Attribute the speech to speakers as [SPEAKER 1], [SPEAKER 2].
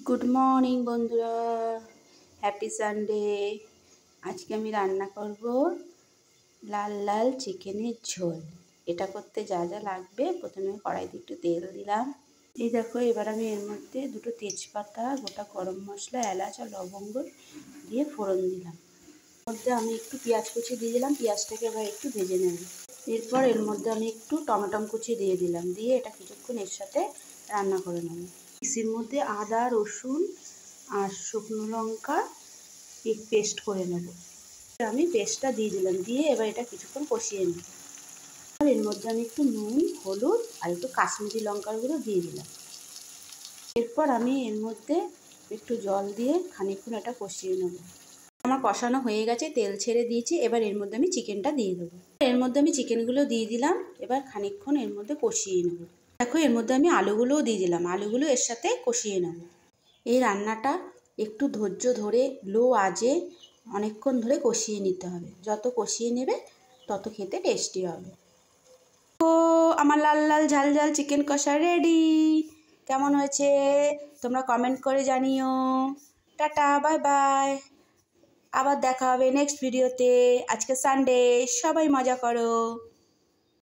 [SPEAKER 1] Good morning বন্ধুরা, happy Sunday. আজকে আমি রান্না করব লাল লাল চিকেনের ঝোল। এটা করতে যা যা লাগবে, প্রথমে কড়াইতে একটু তেল দিলাম। এই দেখো, এবার আমি এর মধ্যে দুটো তেজপাতা, গোটা গরম মশলা, এলাচ আর লবঙ্গ দিয়ে ফোড়ন দিলাম। এর মধ্যে আমি একটু পেঁয়াজ কুচি দিয়ে দিলাম, পেঁয়াজটাকে এবার একটু ভেজে নেব। এরপর এর মধ্যে আমি একটু টমেটো কুচি দিয়ে দিলাম, দিয়ে এটা কিছুক্ষণ এর সাথে রান্না করে নেব। মিক্সির মধ্যে আদা, রসুন আর শুকনো লঙ্কা পেস্ট করে নেব। আমি পেস্টটা দিয়ে দিলাম, দিয়ে এবার এটা কিছুক্ষণ কষিয়ে নেব। আর এর মধ্যে আমি একটু নুন, হলুদ আর একটু কাশ্মীরি লঙ্কার গুঁড়ো দিয়ে দিলাম। এরপর আমি এর মধ্যে একটু জল দিয়ে খানিকক্ষণ এটা কষিয়ে নেব। আমার কষানো হয়ে গেছে, তেল ছেড়ে দিয়েছি। এবার এর মধ্যে আমি চিকেনটা দিয়ে দেবো। এর মধ্যে আমি চিকেনগুলো দিয়ে দিলাম। এবার খানিকক্ষণ এর মধ্যে কষিয়ে নেব। দেখো, এর মধ্যে আমি আলুগুলোও দিয়ে দিলাম, আলুগুলো এর সাথে কষিয়ে নেব। এই রান্নাটা একটু ধৈর্য ধরে লো আঁচে অনেকক্ষণ ধরে কষিয়ে নিতে হবে। যত কষিয়ে নেবে তত খেতে টেস্টি হবে। তো আমার লাল লাল ঝাল ঝাল চিকেন কষা রেডি। কেমন হয়েছে তোমরা কমেন্ট করে জানিও। Tata, bye bye. আবার দেখা হবে নেক্সট ভিডিওতে। আজকে সানডে, সবাই মজা করো।